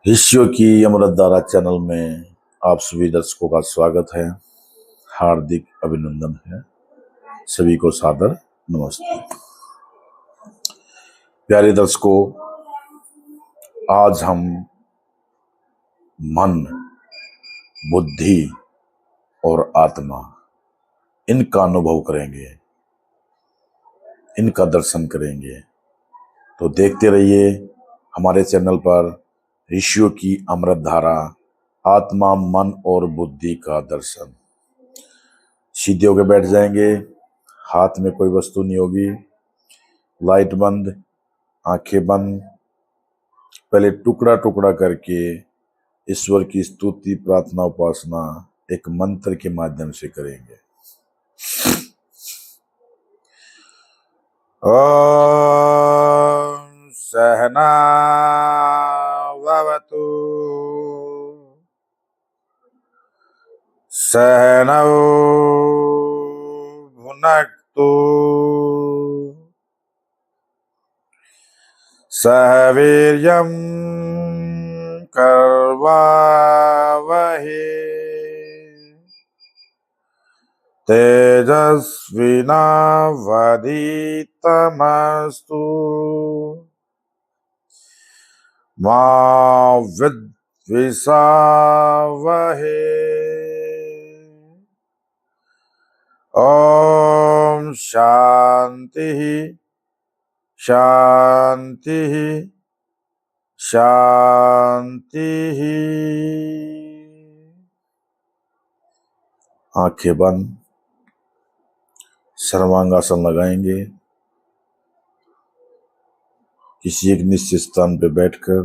ऋषियों की अमृत धारा चैनल में आप सभी दर्शकों का स्वागत है। हार्दिक अभिनंदन है। सभी को सादर नमस्ते। प्यारे दर्शकों, आज हम मन, बुद्धि और आत्मा इनका अनुभव करेंगे, इनका दर्शन करेंगे। तो देखते रहिए हमारे चैनल पर ऋषियों की अमृत धारा, आत्मा, मन और बुद्धि का दर्शन। सीधे होकर बैठ जाएंगे, हाथ में कोई वस्तु नहीं होगी, लाइट बंद, आंखें बंद। पहले टुकड़ा टुकड़ा करके ईश्वर की स्तुति, प्रार्थना, उपासना एक मंत्र के माध्यम से करेंगे। ओम सहना भवतु सहनौ भुनक्तु सह वीर्यं कर्वावहै तेजस्विनावधीतमस्तु मा विद्विषावहै। ओम शांति शांति शांति। आंखें बंद, सर्वांगासन लगाएंगे। किसी एक निश्चित स्थान पर बैठकर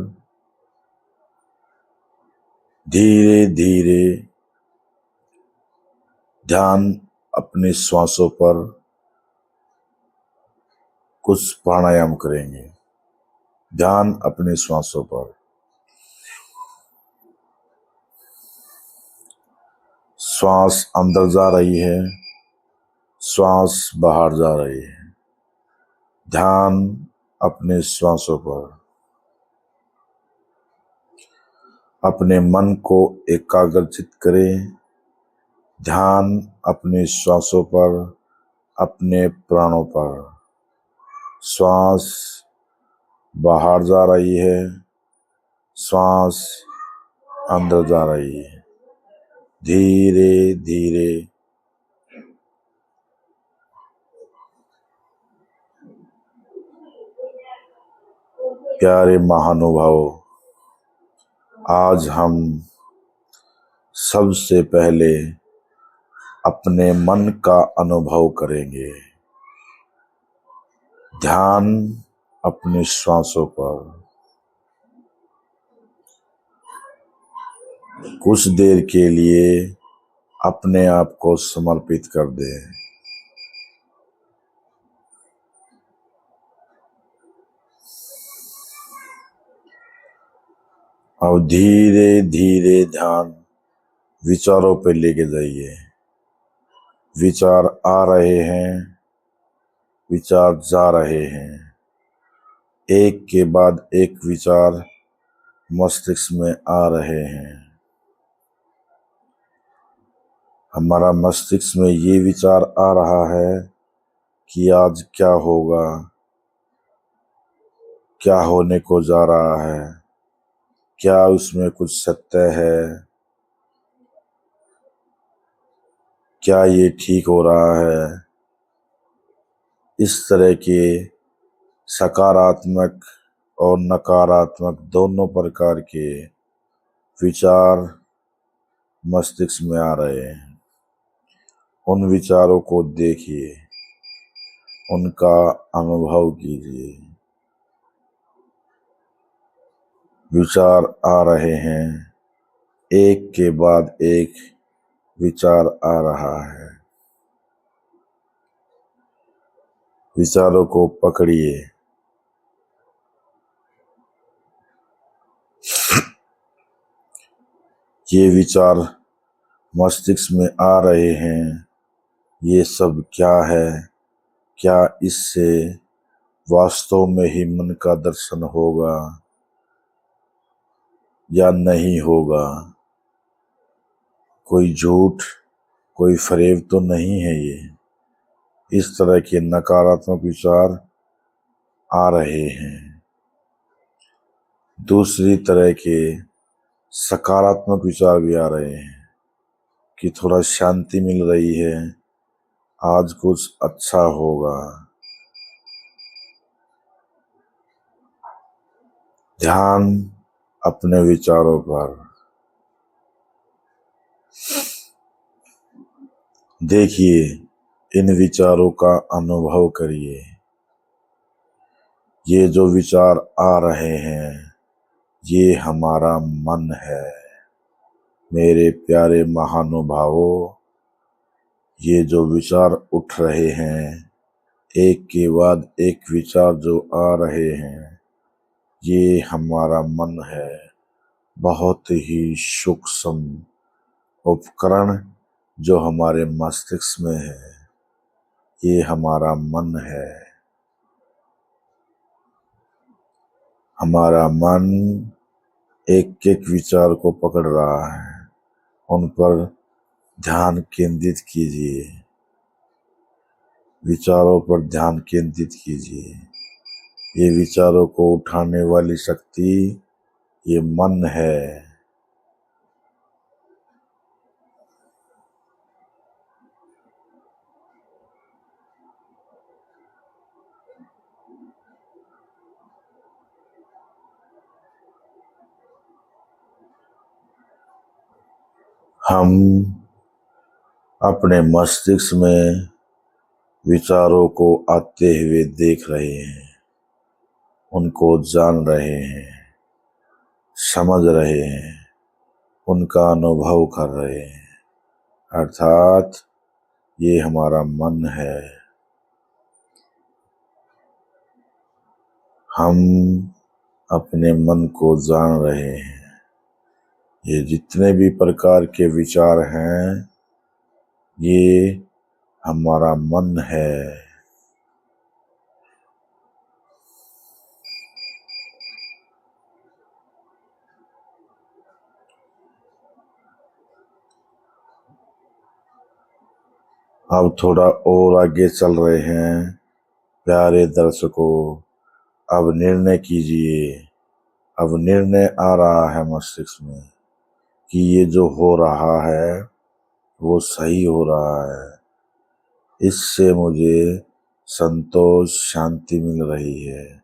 धीरे धीरे ध्यान अपने श्वासों पर कुछ प्राणायाम करेंगे। ध्यान अपने श्वासों पर। श्वास अंदर जा रही है, श्वास बाहर जा रही है। ध्यान अपने श्वासों पर। अपने मन को एकाग्रचित करें। ध्यान अपने श्वासों पर, अपने प्राणों पर। श्वास बाहर जा रही है, श्वास अंदर जा रही है। धीरे धीरे प्यारे महानुभावों, आज हम सबसे पहले अपने मन का अनुभव करेंगे। ध्यान अपने श्वासों पर। कुछ देर के लिए अपने आप को समर्पित कर दें। अब धीरे धीरे ध्यान विचारों पे लेके जाइए। विचार आ रहे हैं, विचार जा रहे हैं। एक के बाद एक विचार मस्तिष्क में आ रहे हैं। हमारा मस्तिष्क में ये विचार आ रहा है कि आज क्या होगा, क्या होने को जा रहा है, क्या उसमें कुछ सत्य है, क्या ये ठीक हो रहा है। इस तरह के सकारात्मक और नकारात्मक दोनों प्रकार के विचार मस्तिष्क में आ रहे हैं। उन विचारों को देखिए, उनका अनुभव कीजिए। विचार आ रहे हैं, एक के बाद एक विचार आ रहा है। विचारों को पकड़िए। ये विचार मस्तिष्क में आ रहे हैं, ये सब क्या है? क्या इससे वास्तव में ही मन का दर्शन होगा या नहीं होगा। कोई झूठ, कोई फरेब तो नहीं है ये। इस तरह के नकारात्मक विचार आ रहे हैं। दूसरी तरह के सकारात्मक विचार भी आ रहे हैं कि थोड़ा शांति मिल रही है, आज कुछ अच्छा होगा। ध्यान अपने विचारों पर। देखिए, इन विचारों का अनुभव करिए। ये जो विचार आ रहे हैं, ये हमारा मन है। मेरे प्यारे महानुभावों, ये जो विचार उठ रहे हैं, एक के बाद एक विचार जो आ रहे हैं, ये हमारा मन है। बहुत ही सूक्ष्म उपकरण जो हमारे मस्तिष्क में है, ये हमारा मन है। हमारा मन एक एक विचार को पकड़ रहा है, उन पर ध्यान केंद्रित कीजिए। विचारों पर ध्यान केंद्रित कीजिए। ये विचारों को उठाने वाली शक्ति ये मन है। हम अपने मस्तिष्क में विचारों को आते हुए देख रहे हैं, उनको जान रहे हैं, समझ रहे हैं, उनका अनुभव कर रहे हैं। अर्थात ये हमारा मन है। हम अपने मन को जान रहे हैं। ये जितने भी प्रकार के विचार हैं, ये हमारा मन है। अब थोड़ा और आगे चल रहे हैं। प्यारे दर्शकों, अब निर्णय कीजिए। अब निर्णय आ रहा है मस्तिष्क में कि ये जो हो रहा है वो सही हो रहा है। इससे मुझे संतोष, शांति मिल रही है।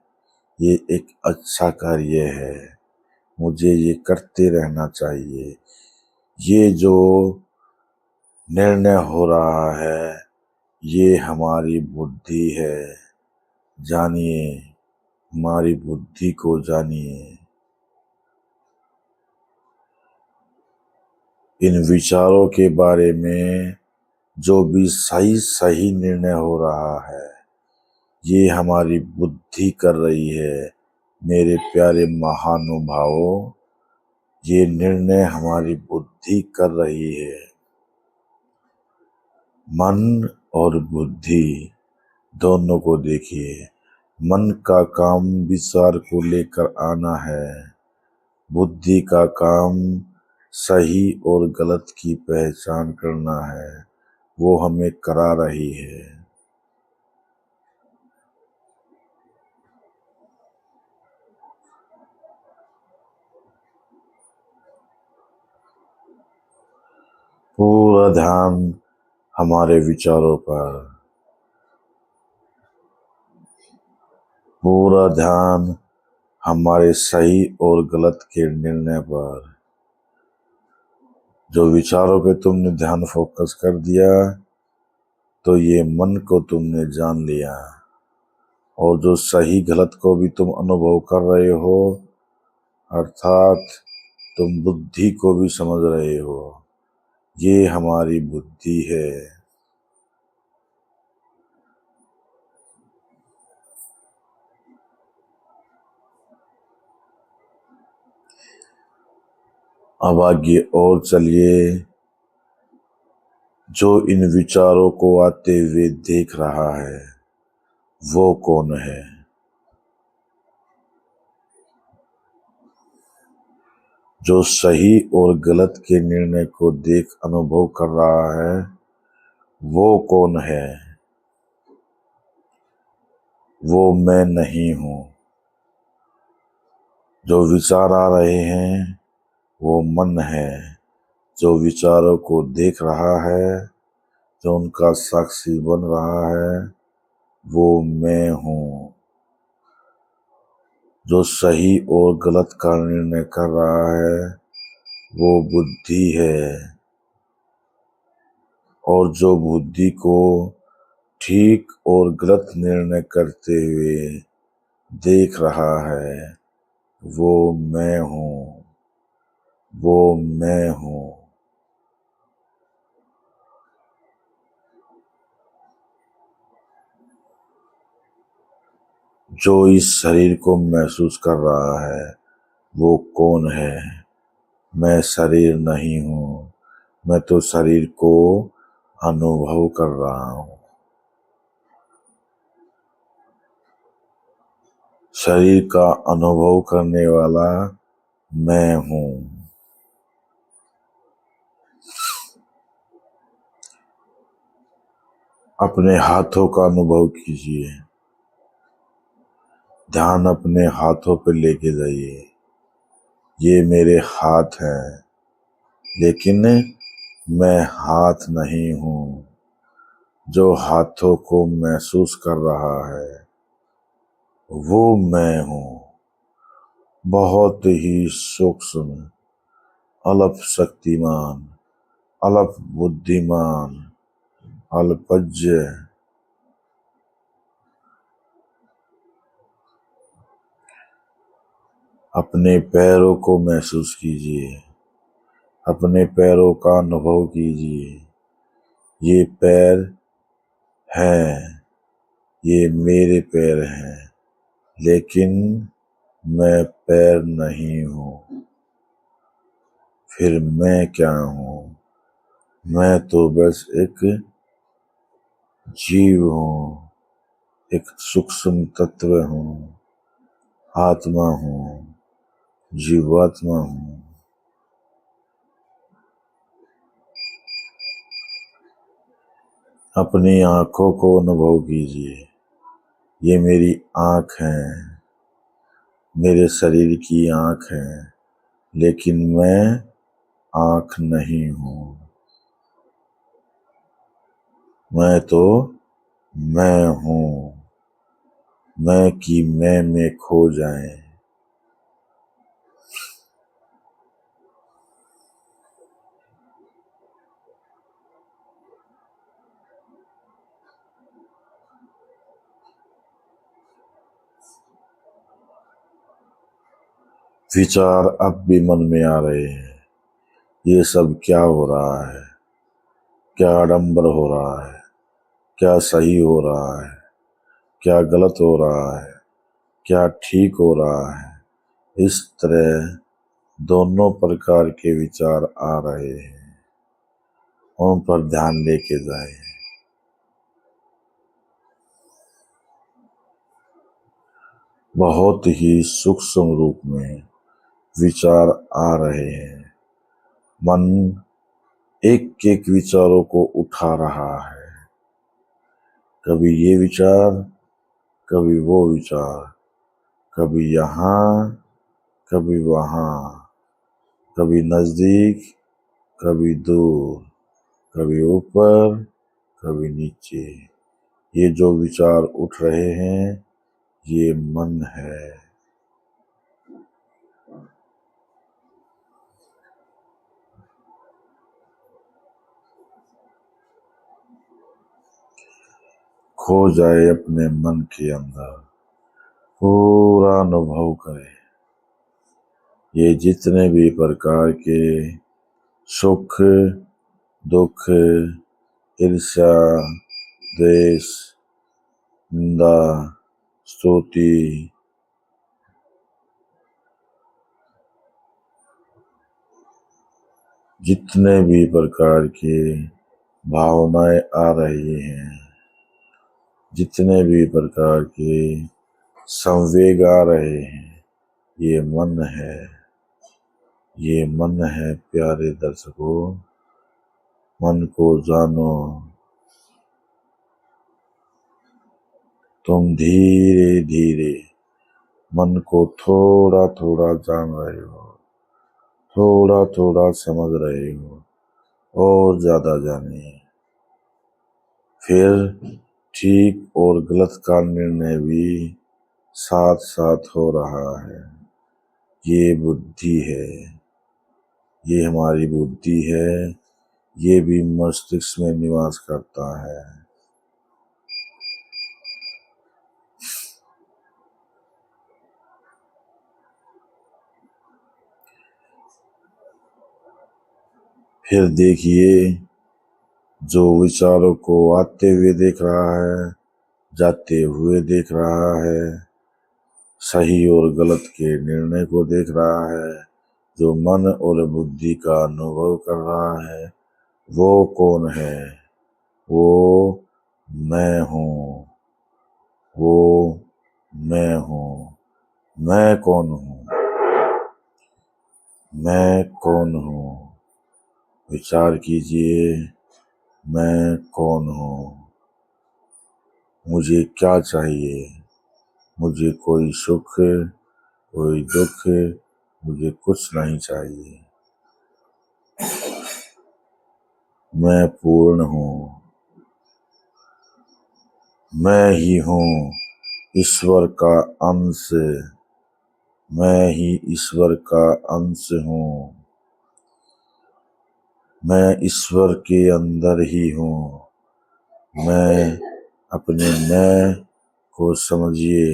ये एक अच्छा कार्य है, मुझे ये करते रहना चाहिए। ये जो निर्णय हो रहा है, ये हमारी बुद्धि है। जानिए, हमारी बुद्धि को जानिए। इन विचारों के बारे में जो भी सही सही निर्णय हो रहा है, ये हमारी बुद्धि कर रही है। मेरे प्यारे महानुभावों, ये निर्णय हमारी बुद्धि कर रही है। मन और बुद्धि दोनों को देखिए। मन का काम विचार को लेकर आना है, बुद्धि का काम सही और गलत की पहचान करना है। वो हमें करा रही है। पूरा ध्यान हमारे विचारों पर, पूरा ध्यान हमारे सही और गलत के निर्णय पर। जो विचारों पे तुमने ध्यान फोकस कर दिया, तो ये मन को तुमने जान लिया। और जो सही गलत को भी तुम अनुभव कर रहे हो, अर्थात तुम बुद्धि को भी समझ रहे हो। ये हमारी बुद्धि है। अब आगे और चलिए। जो इन विचारों को आते हुए देख रहा है, वो कौन है? जो सही और गलत के निर्णय को देख अनुभव कर रहा है वो कौन है? वो मैं नहीं हूँ। जो विचार आ रहे हैं वो मन है। जो विचारों को देख रहा है, जो उनका साक्षी बन रहा है, वो मैं हूँ। जो सही और गलत का निर्णय कर रहा है वो बुद्धि है, और जो बुद्धि को ठीक और गलत निर्णय करते हुए देख रहा है वो मैं हूँ। वो मैं हूँ। जो इस शरीर को महसूस कर रहा है वो कौन है? मैं शरीर नहीं हूँ। मैं तो शरीर को अनुभव कर रहा हूँ। शरीर का अनुभव करने वाला मैं हूँ। अपने हाथों का अनुभव कीजिए। ध्यान अपने हाथों पे लेके जाइए। ये मेरे हाथ हैं, लेकिन मैं हाथ नहीं हूँ। जो हाथों को महसूस कर रहा है वो मैं हूँ। बहुत ही सूक्ष्म, अल्प शक्तिमान, अल्प बुद्धिमान, अल्पज्ञ। अपने पैरों को महसूस कीजिए। अपने पैरों का अनुभव कीजिए। ये पैर हैं, ये मेरे पैर हैं, लेकिन मैं पैर नहीं हूँ। फिर मैं क्या हूँ? मैं तो बस एक जीव हूँ, एक सूक्ष्म तत्व हूँ, आत्मा हूँ, जीवात्मा हूँ। अपनी आंखों को अनुभव कीजिए। ये मेरी आँख है, मेरे शरीर की आँख है, लेकिन मैं आँख नहीं हूँ। मैं तो मैं हूँ। मैं की मैं में खो जाएं। विचार अब भी मन में आ रहे हैं। ये सब क्या हो रहा है? क्या आडंबर हो रहा है? क्या सही हो रहा है? क्या गलत हो रहा है? क्या ठीक हो रहा है? इस तरह दोनों प्रकार के विचार आ रहे हैं। उन पर ध्यान लेके जाए। बहुत ही सूक्ष्म रूप में विचार आ रहे हैं। मन एक एक विचारों को उठा रहा है। कभी ये विचार, कभी वो विचार, कभी यहाँ, कभी वहाँ, कभी नजदीक, कभी दूर, कभी ऊपर, कभी नीचे। ये जो विचार उठ रहे हैं ये मन है। खो जाए अपने मन के अंदर, पूरा अनुभव करे। ये जितने भी प्रकार के सुख, दुख, ईर्ष्या, द्वेष, निंदा, स्तुति, जितने भी प्रकार की भावनाएं आ रही हैं, जितने भी प्रकार के संवेग आ रहे हैं, ये मन है। ये मन है प्यारे दर्शकों, मन को जानो। तुम धीरे धीरे मन को थोड़ा थोड़ा जान रहे हो, थोड़ा थोड़ा समझ रहे हो, और ज्यादा जानिए। फिर ठीक और गलत का निर्णय भी साथ साथ हो रहा है। ये बुद्धि है, ये हमारी बुद्धि है, ये भी मस्तिष्क में निवास करता है। फिर देखिए, जो विचारों को आते हुए देख रहा है, जाते हुए देख रहा है, सही और गलत के निर्णय को देख रहा है, जो मन और बुद्धि का अनुभव कर रहा है, वो कौन है? वो मैं हूँ। वो मैं हूँ। मैं कौन हूँ? मैं कौन हूँ? विचार कीजिए, मैं कौन हूँ? मुझे क्या चाहिए? मुझे कोई सुख, कोई दुख, मुझे कुछ नहीं चाहिए। मैं पूर्ण हूँ। मैं ही हूँ ईश्वर का अंश। मैं ही ईश्वर का अंश हूँ। मैं ईश्वर के अंदर ही हूँ। मैं अपने मैं को समझिए,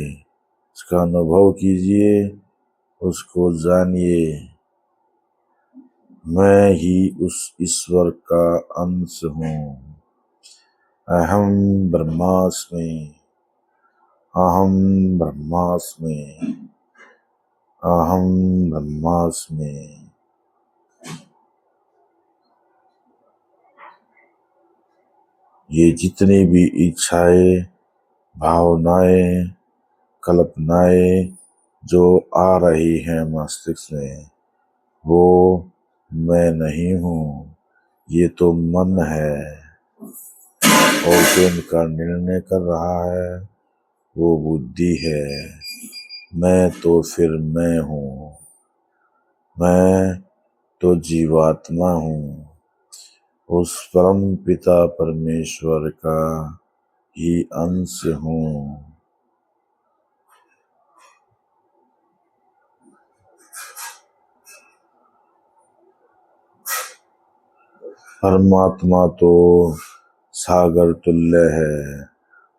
उसका अनुभव कीजिए, उसको जानिए। मैं ही उस ईश्वर का अंश हूँ। अहम ब्रह्मास्मि। अहम ब्रह्मास्मि। अहम ब्रह्मास्मि। ये जितनी भी इच्छाएं, भावनाएं, कल्पनाएं जो आ रही हैं मस्तिष्क में, वो मैं नहीं हूँ। ये तो मन है, और जो इनका निर्णय कर रहा है वो बुद्धि है। मैं तो फिर मैं हूँ। मैं तो जीवात्मा हूँ, उस परम पिता परमेश्वर का ही अंश हूँ। परमात्मा तो सागर तुल्य है,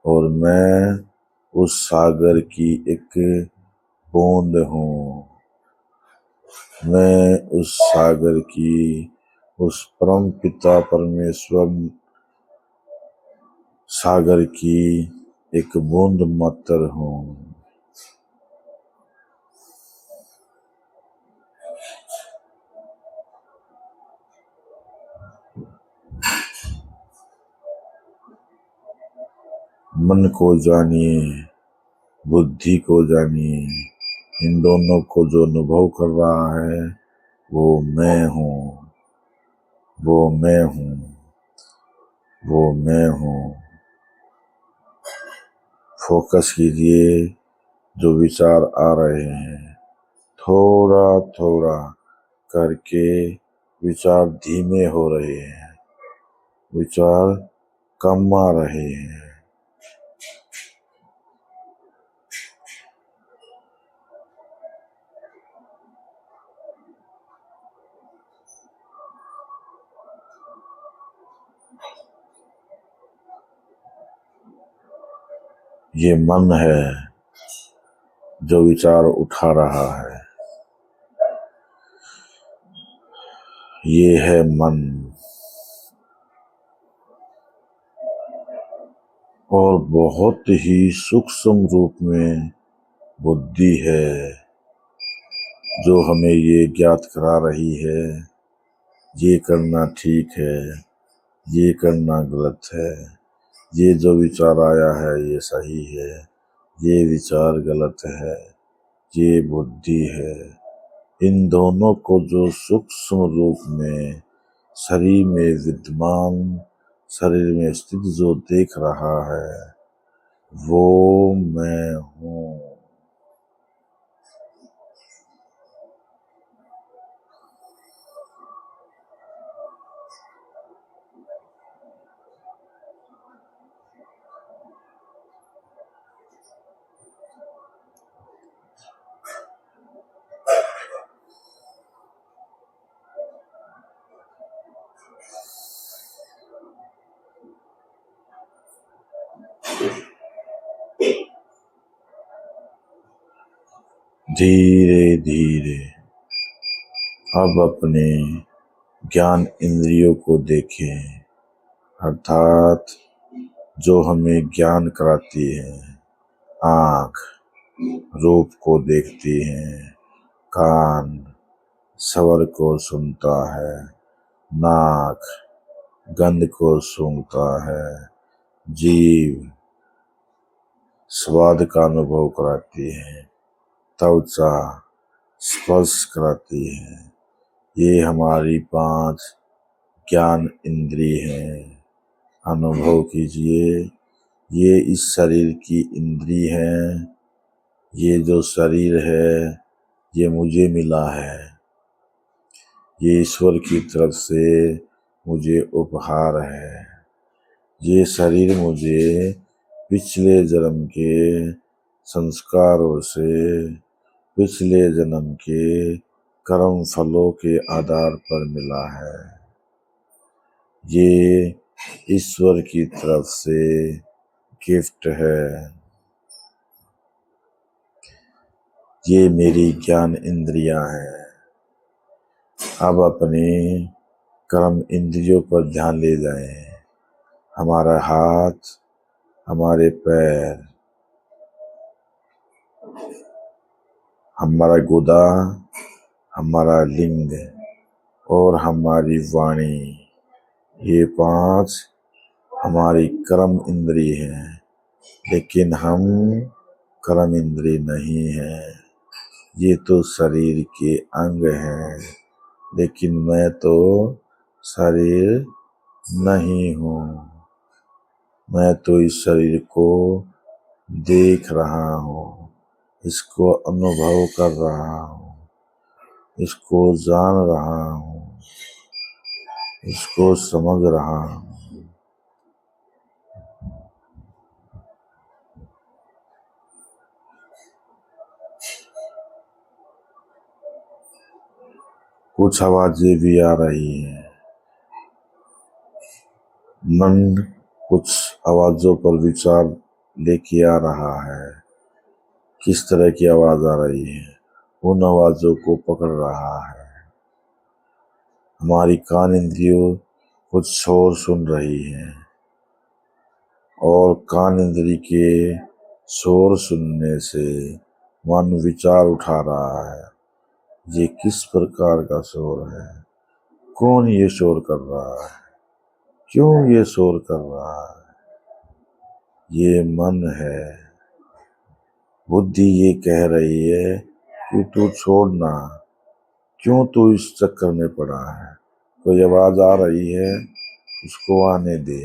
और मैं उस सागर की एक बूंद हूँ। मैं उस सागर की, उस परम पिता परमेश्वर सागर की एक बूंद मात्र हूँ। मन को जानिए, बुद्धि को जानिए, इन दोनों को जो अनुभव कर रहा है वो मैं हूँ। वो मैं हूँ। वो मैं हूँ। फोकस कीजिए, जो विचार आ रहे हैं, थोड़ा थोड़ा करके विचार धीमे हो रहे हैं, विचार कम आ रहे हैं। ये मन है जो विचार उठा रहा है। ये है मन, और बहुत ही सूक्ष्म रूप में बुद्धि है जो हमें ये ज्ञात करा रही है, ये करना ठीक है, ये करना गलत है, ये जो विचार आया है ये सही है, ये विचार गलत है, ये बुद्धि है। इन दोनों को जो सूक्ष्म रूप में शरीर में विद्यमान, शरीर में स्थित जो देख रहा है वो मैं हूँ। धीरे धीरे अब अपने ज्ञान इंद्रियों को देखें, अर्थात जो हमें ज्ञान कराती है। आँख रूप को देखती है, कान स्वर को सुनता है, नाक गंध को सूंघता है, जीभ स्वाद का अनुभव कराती है, त्वचा स्पर्श कराती है। ये हमारी 5 ज्ञान इंद्रिय हैं। अनुभव कीजिए, ये इस शरीर की इंद्रिय हैं। ये जो शरीर है ये मुझे मिला है, ये ईश्वर की तरफ से मुझे उपहार है। ये शरीर मुझे पिछले जन्म के संस्कारों से, पिछले जन्म के कर्म फलों के आधार पर मिला है। ये ईश्वर की तरफ से गिफ्ट है। ये मेरी ज्ञान इंद्रियां हैं। अब अपने कर्म इंद्रियों पर ध्यान ले जाएं। हमारा हाथ, हमारे पैर, हमारा गुदा, हमारा लिंग और हमारी वाणी, ये 5 हमारी कर्म इंद्रिय हैं। लेकिन हम कर्म इंद्रिय नहीं हैं। ये तो शरीर के अंग हैं, लेकिन मैं तो शरीर नहीं हूँ। मैं तो इस शरीर को देख रहा हूँ, इसको अनुभव कर रहा हूँ, इसको जान रहा हूँ, इसको समझ रहा हूँ। कुछ आवाजें भी आ रही हैं। मन कुछ आवाजों पर विचार लेके आ रहा है। किस तरह की आवाज आ रही है, उन आवाजों को पकड़ रहा है। हमारी कान इंद्रियों कुछ शोर सुन रही है और कान इंद्री के शोर सुनने से मन विचार उठा रहा है। ये किस प्रकार का शोर है, कौन ये शोर कर रहा है, क्यों ये शोर कर रहा है? ये मन है। बुद्धि ये कह रही है कि तू छोड़ना, क्यों तू इस चक्कर में पड़ा है। कोई आवाज आ रही है, उसको आने दे,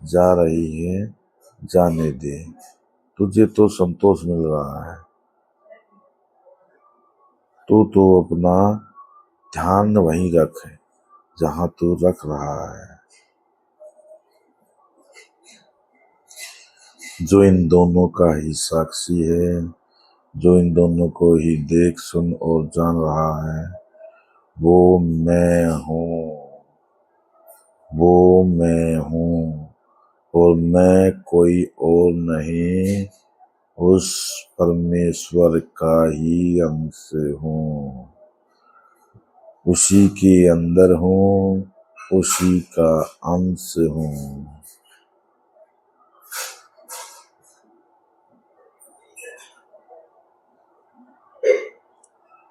जा रही है, जाने दे। तुझे तो संतोष मिल रहा है, तू तो अपना ध्यान वहीं रख जहां तू रख रहा है। जो इन दोनों का ही साक्षी है, जो इन दोनों को ही देख सुन और जान रहा है, वो मैं हूँ। वो मैं हूँ और मैं कोई और नहीं, उस परमेश्वर का ही अंश हूँ। उसी के अंदर हूँ, उसी का अंश हूँ।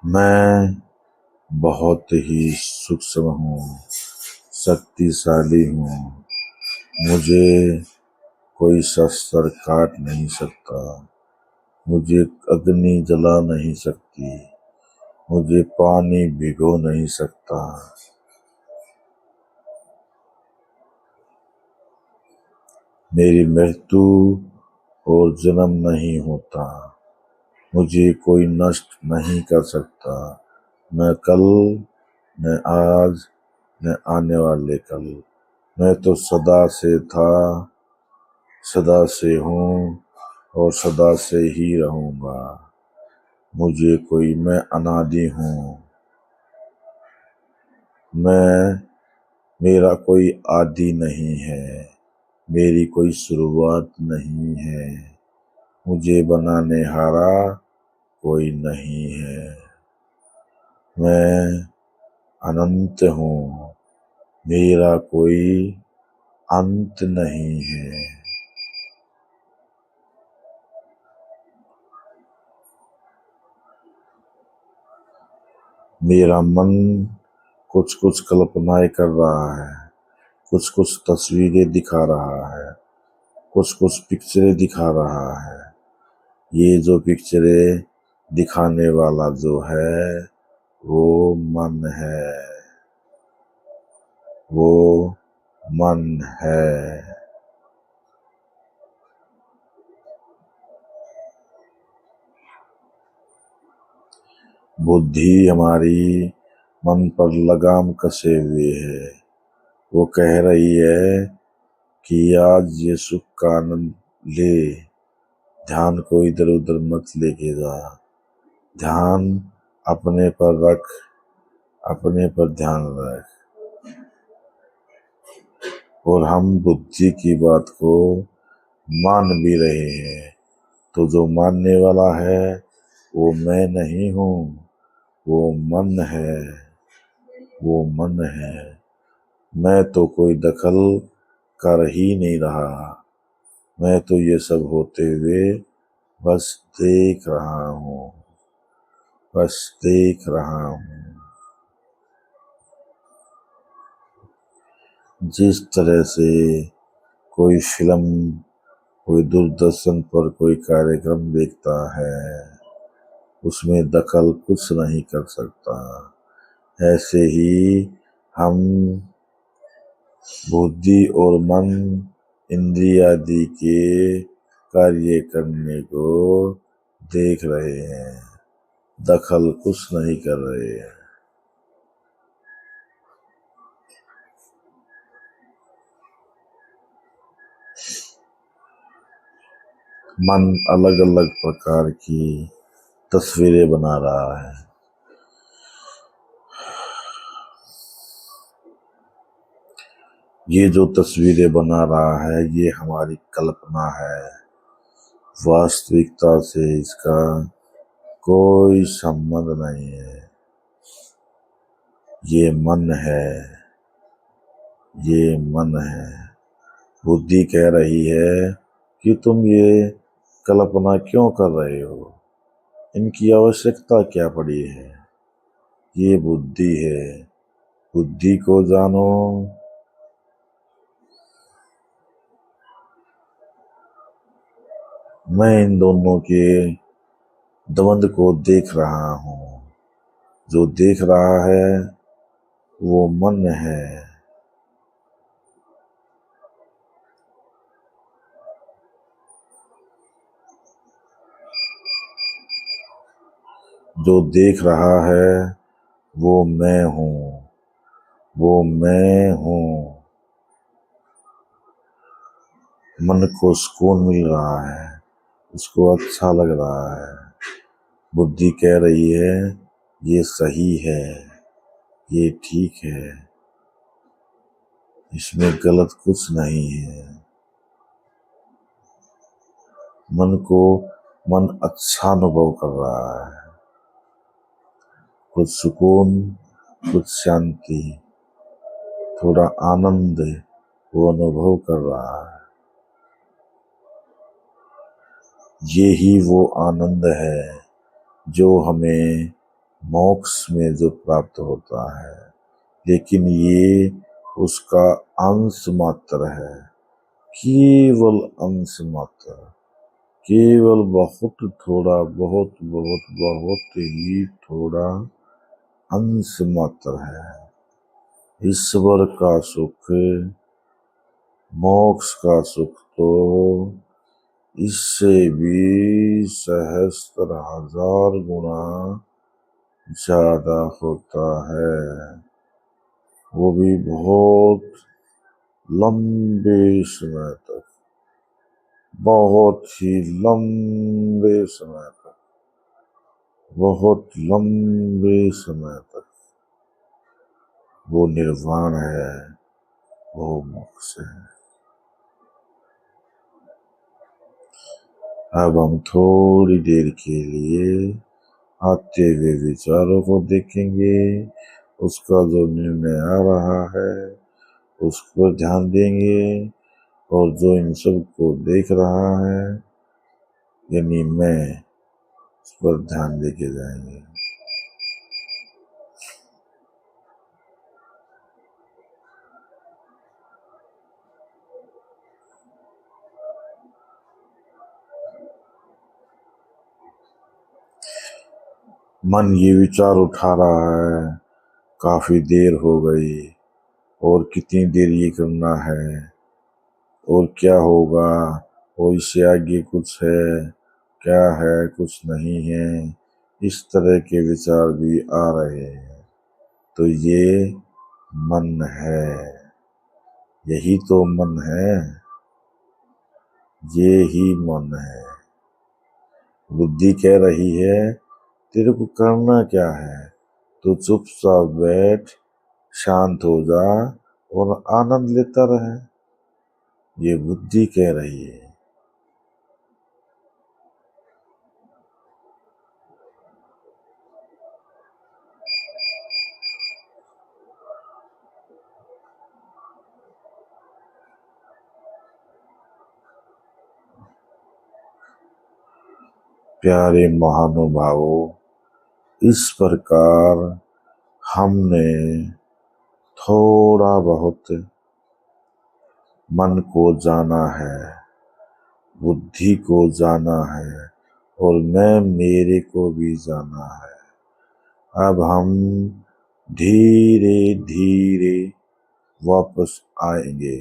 मैं बहुत ही सूक्ष्म हूँ, शक्तिशाली हूँ। मुझे कोई शस्त्र काट नहीं सकता, मुझे अग्नि जला नहीं सकती, मुझे पानी भिगो नहीं सकता। मेरी मृत्यु और जन्म नहीं होता। मुझे कोई नष्ट नहीं कर सकता, न कल, न आज, न आने वाले कल। मैं तो सदा से था, सदा से हूँ और सदा से ही रहूँगा। मैं अनादि हूँ। मेरा कोई आदि नहीं है, मेरी कोई शुरुआत नहीं है। मुझे बनाने हारा कोई नहीं है। मैं अनंत हूँ, मेरा कोई अंत नहीं है। मेरा मन कुछ कुछ कल्पनाएं कर रहा है, कुछ कुछ तस्वीरें दिखा रहा है, कुछ कुछ पिक्चरें दिखा रहा है। ये जो पिक्चरें दिखाने वाला जो है वो मन है, वो मन है। बुद्धि हमारी मन पर लगाम कसे हुए है। वो कह रही है कि आज ये सुख का आनंद ले, ध्यान को इधर उधर मत लेके जा, ध्यान अपने पर रख, अपने पर ध्यान रख। और हम बुद्धि की बात को मान भी रहे हैं, तो जो मानने वाला है वो मैं नहीं हूँ, वो मन है, वो मन है। मैं तो कोई दखल कर ही नहीं रहा, मैं तो ये सब होते हुए बस देख रहा हूँ, बस देख रहा हूँ। जिस तरह से कोई फिल्म, कोई दूरदर्शन पर कोई कार्यक्रम देखता है, उसमें दखल कुछ नहीं कर सकता, ऐसे ही हम बुद्धि और मन, इंद्रिय आदि के कार्य करने को देख रहे हैं, दखल कुछ नहीं कर रहे हैं। मन अलग अलग प्रकार की तस्वीरें बना रहा है। ये जो तस्वीरें बना रहा है ये हमारी कल्पना है, वास्तविकता से इसका कोई संबंध नहीं है। ये मन है, ये मन है। बुद्धि कह रही है कि तुम ये कल्पना क्यों कर रहे हो, इनकी आवश्यकता क्या पड़ी है। ये बुद्धि है, बुद्धि को जानो। मैं इन दोनों के द्वंद को देख रहा हूँ। जो देख रहा है वो मन है। जो देख रहा है वो मैं हूँ, वो मैं हूँ। मन को सुकून मिल रहा है, उसको अच्छा लग रहा है। बुद्धि कह रही है ये सही है, ये ठीक है, इसमें गलत कुछ नहीं है। मन अच्छा अनुभव कर रहा है, कुछ सुकून, कुछ शांति, थोड़ा आनंद वो अनुभव कर रहा है। ये ही वो आनंद है जो हमें मोक्ष में जो प्राप्त होता है, लेकिन ये उसका अंश मात्र है, केवल अंश मात्र, केवल बहुत थोड़ा, बहुत बहुत बहुत ही थोड़ा अंश मात्र है। ईश्वर का सुख, मोक्ष का सुख तो इससे भी सहस्त्र हजार गुना ज्यादा होता है, वो भी बहुत लंबे समय तक, बहुत ही लंबे समय तक, बहुत लंबे समय तक वो निर्वाण है, वो मोक्ष है। अब हम थोड़ी देर के लिए आते हुए विचारों को देखेंगे, उसका जो निर्णय आ रहा है उस पर ध्यान देंगे, और जो इन सब को देख रहा है यानी मैं, उस पर ध्यान देके जाएंगे। मन ये विचार उठा रहा है, काफी देर हो गई और कितनी देर ये करना है और क्या होगा, और इससे आगे कुछ है क्या है, कुछ नहीं है, इस तरह के विचार भी आ रहे हैं। तो ये मन है, यही तो मन है, ये ही मन है। बुद्धि कह रही है तेरे को करना क्या है, तू चुपचाप बैठ, शांत हो जा और आनंद लेता रहे, ये बुद्धि कह रही है। प्यारे महानुभावों, इस प्रकार हमने थोड़ा बहुत मन को जाना है, बुद्धि को जाना है, और मैं मेरे को भी जाना है। अब हम धीरे धीरे वापस आएंगे,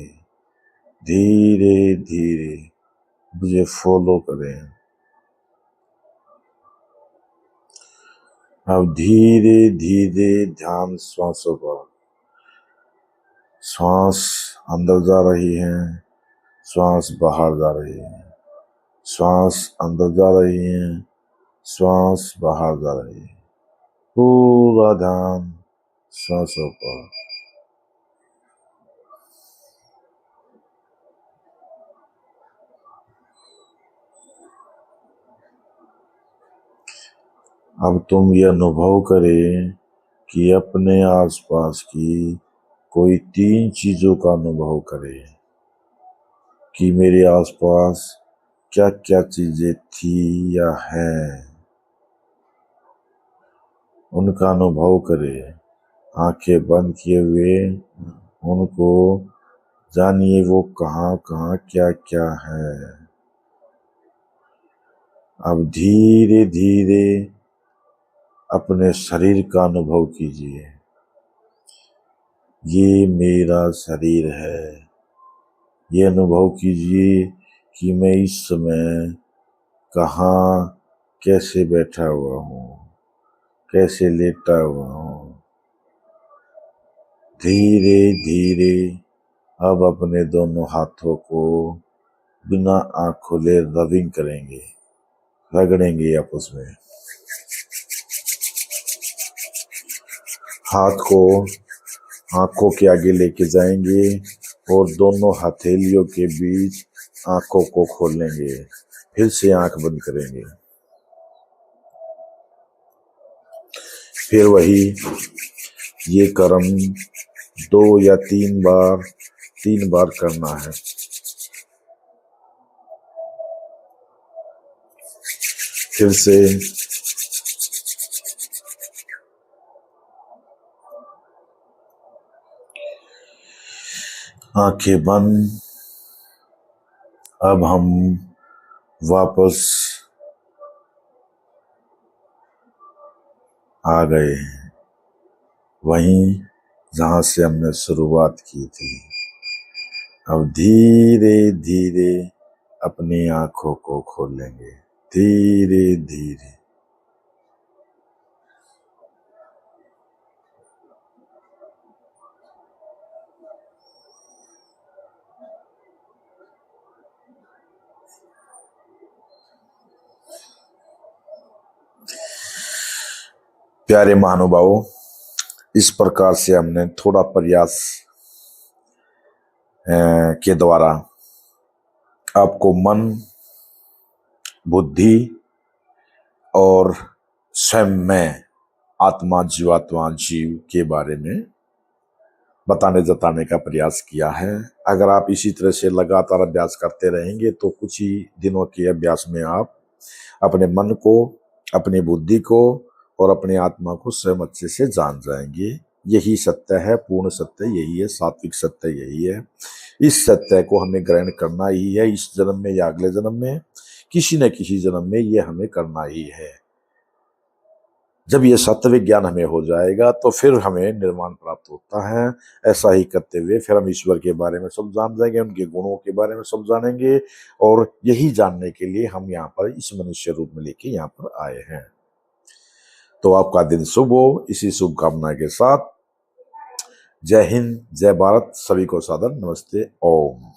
धीरे धीरे, मुझे फॉलो करें। अब धीरे धीरे ध्यान श्वासों पर, श्वास अंदर जा रही है, श्वास बाहर जा रही है, श्वास अंदर जा रही है, श्वास बाहर जा रही है, पूरा ध्यान श्वासों पर। अब तुम ये अनुभव करें कि अपने आसपास की कोई 3 चीजों का अनुभव करें कि मेरे आसपास क्या क्या चीजें थी या हैं, उनका अनुभव करें। आंखें बंद किए हुए उनको जानिए, वो कहाँ कहाँ क्या क्या है। अब धीरे धीरे अपने शरीर का अनुभव कीजिए, ये मेरा शरीर है। ये अनुभव कीजिए कि मैं इस समय कहाँ कैसे बैठा हुआ हूँ, कैसे लेटा हुआ हूँ। धीरे धीरे अब अपने दोनों हाथों को बिना आँख खोले रबिंग करेंगे, रगड़ेंगे आपस में। हाथ को आंखों के आगे लेके जाएंगे और दोनों हथेलियों के बीच आंखों को खोलेंगे, फिर से आंख बंद करेंगे। फिर वही ये कर्म 2 या 3 बार करना है। फिर से आंखें बंद। अब हम वापस आ गए हैं, वहीं जहां से हमने शुरुआत की थी। अब धीरे धीरे अपनी आंखों को खोलेंगे, धीरे धीरे। प्यारे महानुभावों, इस प्रकार से हमने थोड़ा प्रयास के द्वारा आपको मन, बुद्धि और स्वयं में आत्मा, जीवात्मा, जीव के बारे में बताने जताने का प्रयास किया है। अगर आप इसी तरह से लगातार अभ्यास करते रहेंगे तो कुछ ही दिनों के अभ्यास में आप अपने मन को, अपनी बुद्धि को और अपनी आत्मा को स्वयं अच्छे से जान जाएंगे। यही सत्य है, पूर्ण सत्य यही है, सात्विक सत्य यही है। इस सत्य को हमें ग्रहण करना ही है, इस जन्म में या अगले जन्म में, किसी न किसी जन्म में ये हमें करना ही है। जब ये सत्य विज्ञान हमें हो जाएगा तो फिर हमें निर्वाण प्राप्त होता है। ऐसा ही करते हुए फिर हम ईश्वर के बारे में सब जान जाएंगे, उनके गुणों के बारे में सब जानेंगे, और यही जानने के लिए हम यहाँ पर इस मनुष्य रूप में लेके यहाँ पर आए हैं। तो आपका दिन शुभ हो, इसी शुभकामना के साथ जय हिंद, जय भारत, सभी को सादर नमस्ते, ओम।